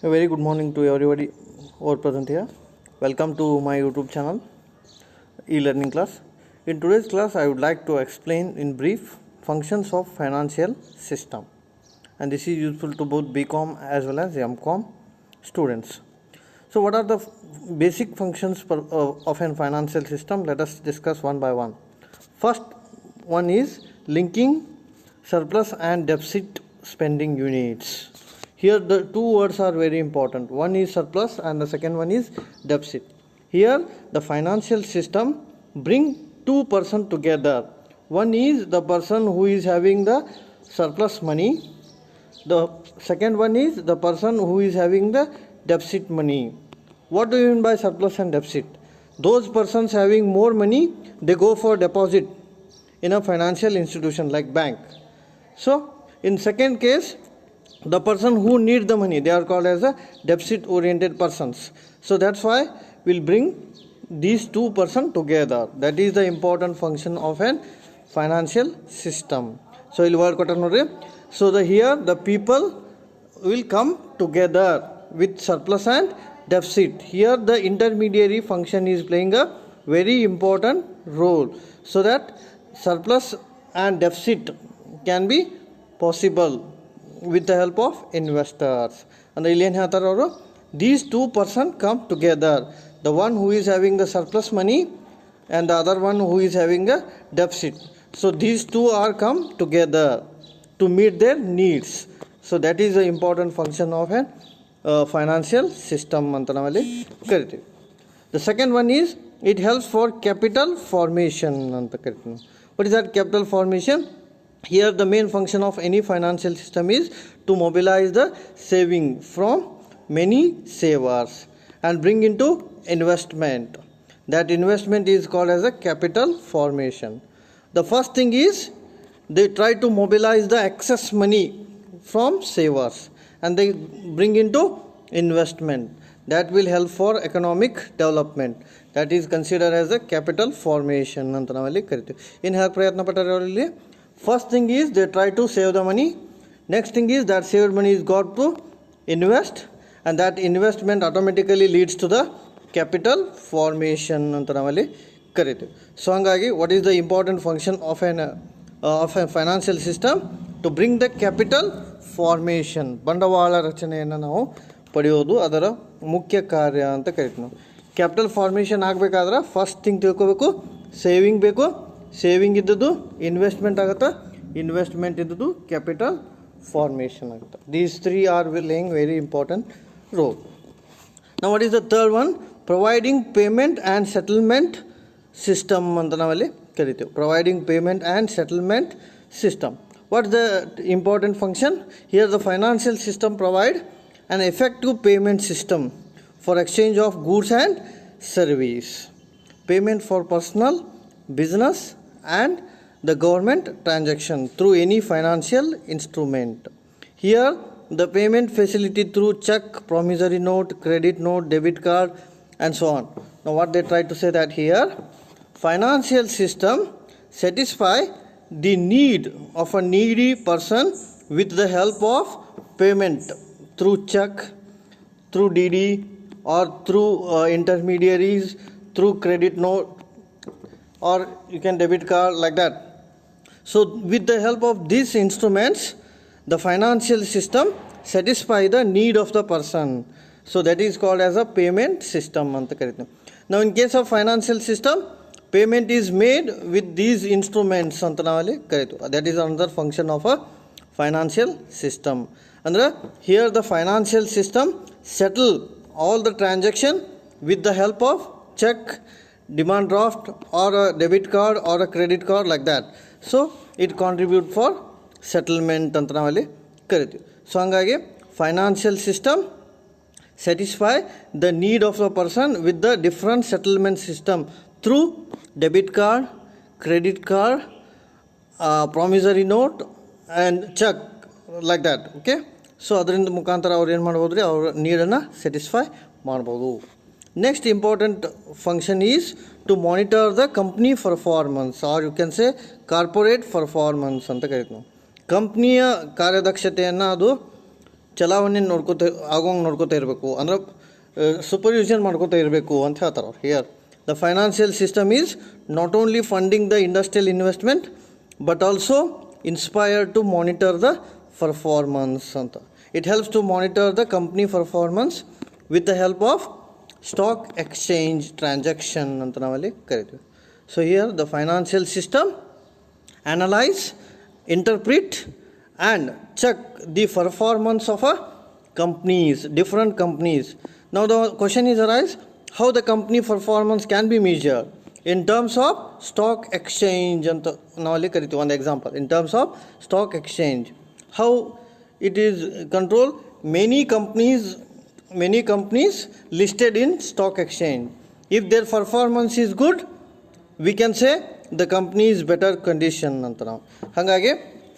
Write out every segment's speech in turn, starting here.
A very good morning to everybody over present here. Welcome to my YouTube channel, e-learning class. In today's class, I would like to explain in brief functions of financial system, and this is useful to both BCom as well as MCom students. So, what are the basic functions of a financial system? Let us discuss one by one. First one is linking surplus and deficit spending units. Here the two words are very important. One is surplus and the second one is deficit. Here the financial system bring two persons together. One is the person who is having the surplus money. The second one is the person who is having the deficit money. What do you mean by surplus and deficit? Those persons having more money, they go for deposit in a financial institution like bank. So in second case, the person who need the money, they are called as a deficit oriented persons. So that's why we'll bring these two persons together. That is the important function of a financial system. So here the people will come together with surplus and deficit. Here the intermediary function is playing a very important role, so that surplus and deficit can be possible with the help of investors. And these two persons come together. The one who is having the surplus money and the other one who is having a deficit. So these two are come together to meet their needs. So that is the important function of a financial system. The second one is it helps for capital formation. What is that capital formation? Here the main function of any financial system is to mobilize the saving from many savers and bring into investment. That investment is called as a capital formation. The first thing is they try to mobilize the excess money from savers and they bring into investment. That will help for economic development. That is considered as a capital formation. In her prayatna first thing is they try to save the money. Next thing is that saved money is got to invest, and that investment automatically leads to the capital formation. So what is the important function of a financial system? To bring the capital formation. ಬಂಡವಾಳ ರಚನೆಯನ್ನು ನಾವು ಪಡೆಯೋದು ಅದರ ಮುಖ್ಯ ಕಾರ್ಯ ಅಂತ ಕರಿತೀವಿ ನಾವು. ಕ್ಯಾಪಿಟಲ್ ಫಾರ್ಮೇಷನ್ ಆಗಬೇಕಾದ್ರೆ ಫಸ್ಟ್ ಥಿಂಗ್ ತಿಳ್ಕೋಬೇಕು, ಸೇವಿಂಗ್ ಬೇಕು, ಸೇವಿಂಗ್ ಇದ್ದದ್ದು ಇನ್ವೆಸ್ಟ್ಮೆಂಟ್ ಆಗುತ್ತೆ, ಇನ್ವೆಸ್ಟ್ಮೆಂಟ್ ಇದ್ದದ್ದು ಕ್ಯಾಪಿಟಲ್ ಫಾರ್ಮೇಷನ್ ಆಗುತ್ತೆ. These three are playing very important roll. Now what is the third one? Providing payment and settlement system ಅಂತ ನಾವಲ್ಲಿ ಕರಿತೀವಿ. Providing payment and settlement system. What is the important function? Here the financial system provide an effective payment system for exchange of goods and service. Payment for personal, business and the government transaction through any financial instrument. Here the payment facility through check, promissory note, credit note, debit card and so on. Now what they try to say that here financial system satisfy the need of a needy person with the help of payment through check, through DD or through intermediaries, through credit note or you can debit card like that. So with the help of these instruments the financial system satisfy the need of the person. So that is called as a payment system. Now in case of financial system, payment is made with these instruments. That is another function of a financial system. And here the financial system settle all the transaction with the help of check, demand draft or a debit card or a credit card like that. So it contribute for settlement. So hangage financial system satisfy the need of the person with the different settlement system through debit card, credit card, promissory note and check like that. Okay, so ಅದರಿಂದ ಮುಖಾಂತರ ಅವ್ರು ಏನು ಮಾಡ್ಬೋದು ರೀ, ಅವ್ರ ನೀಡನ್ನು satisfy ಮಾಡ್ಬೋದು. Next important function is to monitor the company performance or you can say corporate performance ಅಂತ ಕರಿತೀವಿ ನಾವು. ಕಂಪ್ನಿಯ ಕಾರ್ಯದಕ್ಷತೆಯನ್ನು ಅದು ಚಲಾವಣೆ ನೋಡ್ಕೋತಾ ಇರಬೇಕು ಅಂದ್ರೆ ಸೂಪರ್ವಿಷನ್ ಮಾಡ್ಕೋತಾ ಇರಬೇಕು ಅಂತ ಹೇಳ್ತಾರೆ ಅವ್ರು. Here the financial system is not only funding the industrial investment but also inspired to monitor the performance ಅಂತ. It helps to monitor the company performance with the help of stock exchange transaction ಅಂತ ನಾವಲ್ಲಿ ಕರಿತೀವಿ. So here the financial system analyze, interpret and check the performance of a different companies. Now the question is arise, how the company performance can be measured in terms of stock exchange anta navali karitu. One example, in terms of stock exchange, how it is controlled. Many companies listed in stock exchange, if their performance is good, we can say the company is better condition ಅಂತ ನಾವು. ಹಾಗಾಗಿ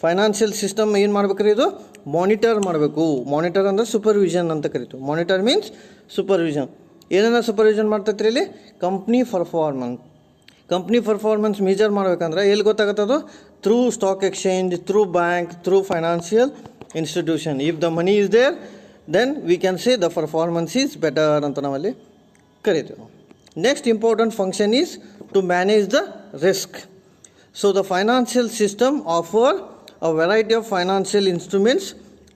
financial system ಏನು ಮಾಡ್ಬೇಕ್ರಿ, ಇದು monitor ಮಾಡಬೇಕು. Monitor ಅಂದರೆ supervision ಅಂತ ಕರಿತೀವಿ. Monitor means supervision. ಏನೇನ ಸೂಪರ್ವಿಷನ್ ಮಾಡ್ತೈತ್ರಿ ಇಲ್ಲಿ? ಕಂಪ್ನಿ ಪರ್ಫಾರ್ಮೆನ್ಸ್ ಮೇಜರ್ ಮಾಡ್ಬೇಕಂದ್ರೆ ಎಲ್ಲಿ ಗೊತ್ತಾಗುತ್ತದು? Through stock exchange, through bank, through financial institution. If the money is there then we can say the performance is better ಅಂತ ನಾವಲ್ಲಿ ಕರಿತೀವಿ. Next important function is to manage the risk. So the financial system offer a variety of financial instruments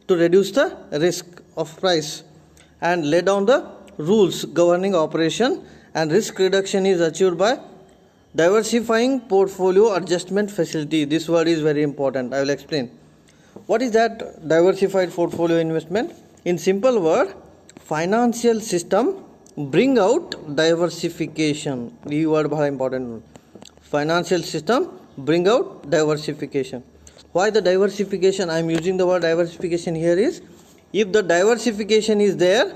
to reduce the risk of price and lay down the rules governing operation, and risk reduction is achieved by diversifying portfolio adjustment facility. This word is very important. I will explain. What is that diversified portfolio investment? In simple word, financial system bring out diversification. The word very important. Financial system bring out diversification. Why the diversification? I am using the word diversification here is, if the diversification is there,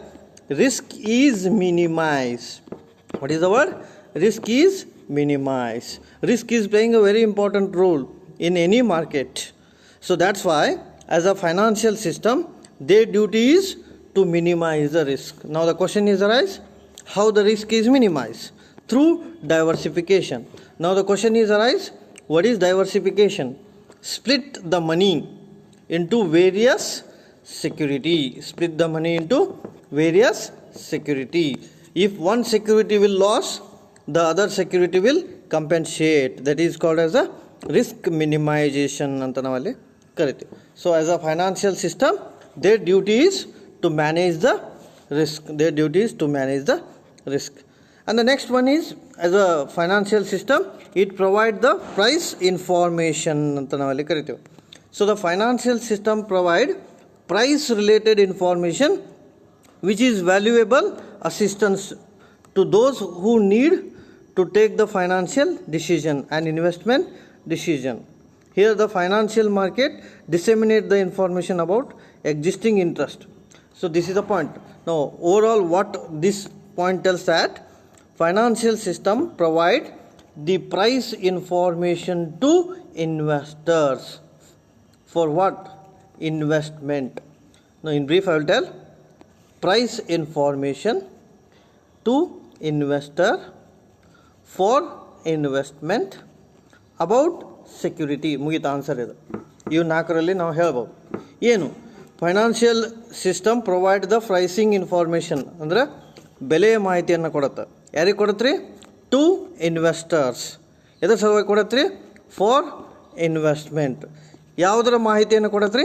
risk is minimized. What is the word? Risk is minimized. Risk is playing a very important role in any market. So that's why as a financial system, their duty is to minimize the risk. Now the question is arise, how the risk is minimized? Through diversification. Now the question is arise, what is diversification? Split the money into various security. Split the money into various security. If one security will lose, the other security will compensate. That is called as a risk minimization anta navalli karite. So as a financial system, their duty is to manage the risk. Their duty is to manage the risk. And the next one is, as a financial system, it provides the price information anta navalli karitevu. So the financial system provide price related information which is valuable assistance to those who need to take the financial decision and investment decision. Here the financial market disseminate the information about existing interest. So this is the point. Now overall what this point tells, that financial system provide the price information to investors. For what? Investment. Now in brief I will tell, price information to investor for investment about security. ಮುಗಿತ answer ಇದು. ಇವು ನಾಲ್ಕರಲ್ಲಿ ನಾವು ಹೇಳ್ಬೋದು. ಏನು? Financial system provide the pricing information ಅಂದರೆ ಬೆಲೆಯ ಮಾಹಿತಿಯನ್ನು ಕೊಡುತ್ತೆ. ಯಾರಿಗೆ ಕೊಡತ್ರಿ? To investors. ಎದ್ರ ಸಲುವಾಗಿ ಕೊಡತ್ರಿ? For investment. ಯಾವುದರ ಮಾಹಿತಿಯನ್ನು ಕೊಡತ್ರಿ?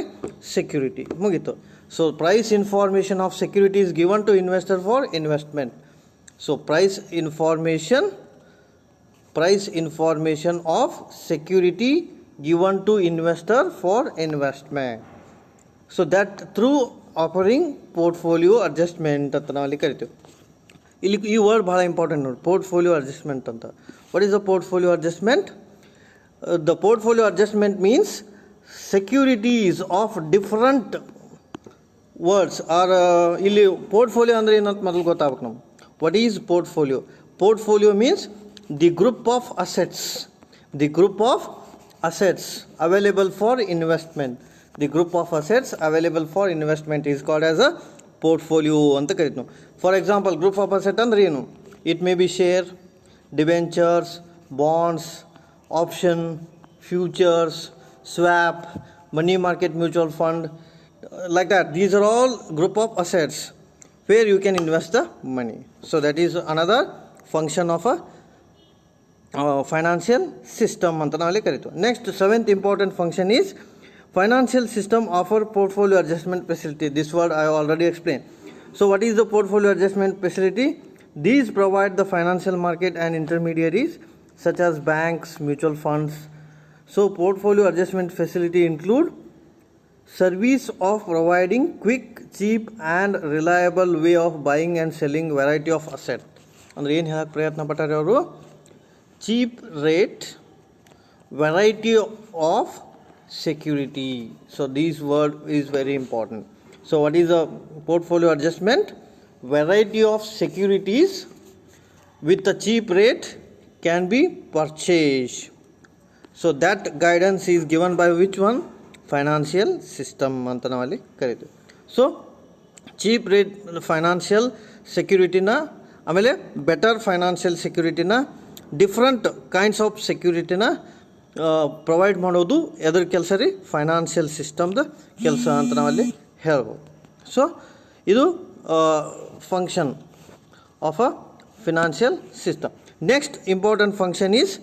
ಸೆಕ್ಯೂರಿಟಿ. ಮುಗೀತು. So price information of security is given to investor for investment. So price information of security given to investor for investment. So that through offering portfolio adjustment ಅಂತ ನಾವಲ್ಲಿ ಕರಿತೀವಿ. ಇಲ್ಲಿ ಈ ವರ್ಡ್ ಭಾಳ ಇಂಪಾರ್ಟೆಂಟ್ ನೋಡಿ, ಪೋರ್ಟ್ಫೋಲಿಯೋ ಅಡ್ಜಸ್ಟ್ಮೆಂಟ್ ಅಂತ. What is the portfolio adjustment? The portfolio adjustment means securities of different words are. ಇಲ್ಲಿ portfolio ಅಂದರೆ ಏನಂತ ಮೊದಲು ಗೊತ್ತಾಗಬೇಕು ನಮ್ಗೆ. What is portfolio? Portfolio means the group of assets. The group of assets available for investment. The group of assets available for investment is called as a portfolio ಅಂತ ಕರಿತೀವಿ. For example, group of asset ಅಂದ್ರೆ ಏನು? It may be share, debentures, bonds, option, futures, swap, money market mutual fund, like that. These are all group of assets where you can invest the money. So that is another function of a financial system ಅಂತ ನಾವಲ್ಲಿ ಕರೀತೀವಿ. Next, seventh important function is financial system offer portfolio adjustment facility. This word I already explained. So what is the portfolio adjustment facility? These provide the financial market and intermediaries such as banks, mutual funds. So portfolio adjustment facility include service of providing quick, cheap and reliable way of buying and selling variety of asset. ಅಂದ್ರೆ ಏನು ಹೇಳಕ್ಕೆ ಪ್ರಯತ್ನ ಪಟ್ಟಾರೆ ಅವರು? Cheap rate, variety of security. So this word is very important. So what is a portfolio adjustment? Variety of securities with a cheap rate can be purchased. So that guidance is given by which one? Financial system ಅಂತ ನಾವಲ್ಲಿ ಕರೀತೀವಿ. So cheap rate financial ಸೆಕ್ಯೂರಿಟಿನ, ಆಮೇಲೆ better financial ಸೆಕ್ಯೂರಿಟಿನ, different kinds of ಸೆಕ್ಯೂರಿಟಿನ provide ಮಾಡೋದು ಎದ್ರ ಕೆಲಸ ರೀ? ಫೈನಾನ್ಷಿಯಲ್ ಸಿಸ್ಟಮ್ದ ಕೆಲಸ ಅಂತ ನಾವಲ್ಲಿ ಹೇಳ್ಬೋದು. ಸೊ ಇದು function of a financial system. Next important function is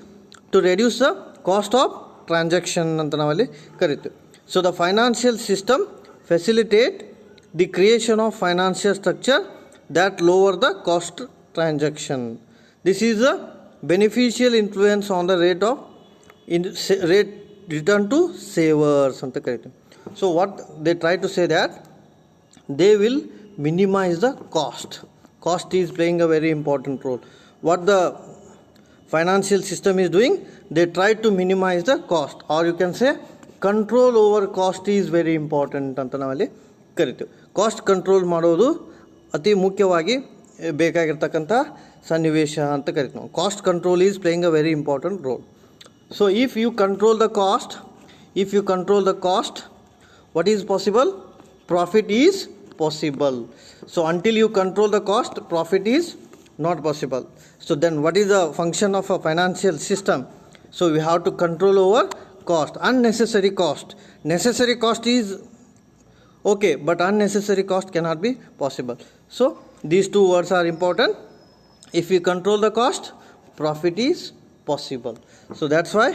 to reduce the cost of transaction ಅಂತ ನಾವಲ್ಲಿ ಕರಿತೀವಿ. So the financial system facilitate the creation of financial structure that lower the cost transaction. This is a beneficial influence on the rate of rate return to savers anta karite. So what they try to say that they will minimize the cost. Cost is playing a very important role. What the financial system is doing, they try to minimize the cost, or you can say control over cost is very important ಅಂತ ನಾವಲ್ಲಿ ಕರಿತೀವಿ. Cost control ಮಾಡೋದು ಅತಿ ಮುಖ್ಯವಾಗಿ ಬೇಕಾಗಿರ್ತಕ್ಕಂಥ ಸನ್ನಿವೇಶ ಅಂತ ಕರಿತೀವಿ ನಾವು. Cost control is playing a very important role. So if you control the cost, what is possible? Profit is possible. So until you control the cost, profit is not possible. So then what is the function of a financial system? So we have to control over cost. Unnecessary cost. Necessary cost is okay, but unnecessary cost cannot be possible. So these two words are important. If we control the cost, profit is possible. So that's why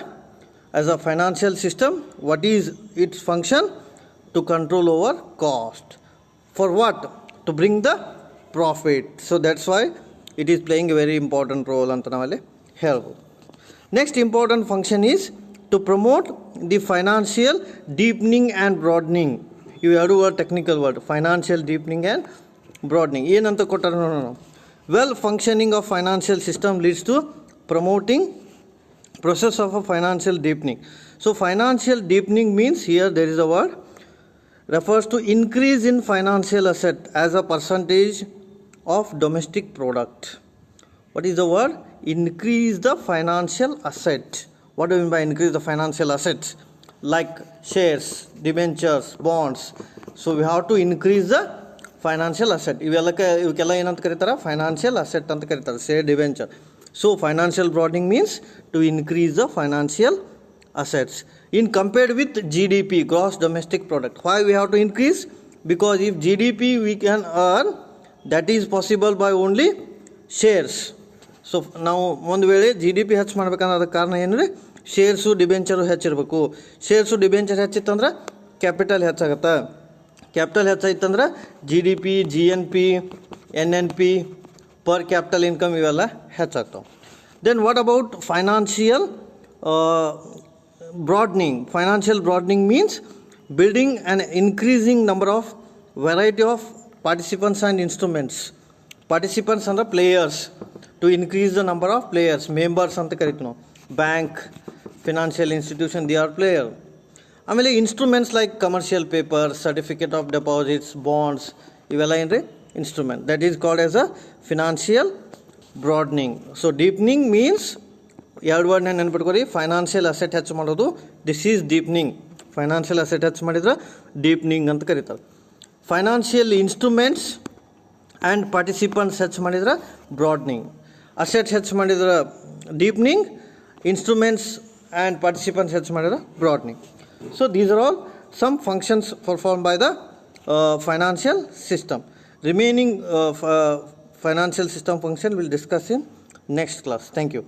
as a financial system, what is its function? To control over cost. For what? To bring the profit. So that's why it is playing a very important role anta navale helbo. Next important function is to promote the financial deepening and broadening. You have to word technical word, financial deepening and broadening. ಏನಂತ ಕೊಟ್ಟಾರೆ ನೋಡೋಣ. Well functioning of financial system leads to promoting process of a financial deepening. So financial deepening means, here there is a word, refers to increase in financial asset as a percentage of domestic product. What is the word? Increase the financial asset. What do you mean by increase the financial assets? Like shares, debentures, bonds. So we have to increase the financial asset. ಇವಕ್ಕೆಲ್ಲ ಏನಂತ ಕರೀತಾರೆ? Financial asset ಅಂತ ಕರೀತಾರೆ, share, debenture. So financial broadening means to increase the financial assets in compared with GDP, gross domestic product. Why we have to increase? Because if GDP we can earn, that is possible by only shares. So ನಾವು ಒಂದು ವೇಳೆ G D P ಹೆಚ್ಚು ಮಾಡ್ಬೇಕಂದ್ರೆ ಅದಕ್ಕೆ ಕಾರಣ ಏನ್ರಿ? Shares debenture ಹೆಚ್ಚಿರಬೇಕು. Shares debenture ಹೆಚ್ಚಿತ್ತಂದ್ರೆ ಕ್ಯಾಪಿಟಲ್ ಹೆಚ್ಚಾಗತ್ತೆ. ಕ್ಯಾಪಿಟಲ್ ಹೆಚ್ಚಾಯ್ತಂದ್ರೆ G D P, G N P, N N P, per capital income ಇವೆಲ್ಲ ಹೆಚ್ಚಾಗ್ತಾವೆ. Then what about financial broadening? Financial broadening means building an increasing number of variety of participants and instruments. Participants and the players, to increase the number of players. Members anta karitu ನಾವು. Bank, financial institution, they are player. ಆಮೇಲೆ instruments like commercial paper, certificate of deposits, bonds, ಇವೆಲ್ಲ ಏನ್ರಿ? Instrument. That is called as a financial broadening. So deepening means, ಎರಡು ವರ್ಡ್ನ ನೆನ್ಪಿಟ್ಕೊರಿ, financial asset ಹೆಚ್ಚು ಮಾಡೋದು, this is ಡೀಪ್ನಿಂಗ್. Financial asset ಹೆಚ್ಚು ಮಾಡಿದ್ರೆ ಡೀಪ್ನಿಂಗ್ ಅಂತ ಕರೀತಾರೆ. ಫೈನಾನ್ಷಿಯಲ್ ಇನ್ಸ್ಟ್ರೂಮೆಂಟ್ಸ್ ಆ್ಯಂಡ್ ಪಾರ್ಟಿಸಿಪೆಂಟ್ಸ್ ಹೆಚ್ಚು ಮಾಡಿದ್ರೆ ಬ್ರಾಡ್ನಿಂಗ್. ಅಸೆಟ್ ಹೆಚ್ಚು ಮಾಡಿದ್ರೆ ಡೀಪ್ನಿಂಗ್, ಇನ್ಸ್ಟ್ರೂಮೆಂಟ್ಸ್ ಆ್ಯಂಡ್ ಪಾರ್ಟಿಸಿಪೆಂಟ್ಸ್ ಹೆಚ್ಚು ಮಾಡಿದ್ರೆ broadening. So these are all some functions perform by the financial system. Remaining financial system function we'll discuss in next class. Thank you.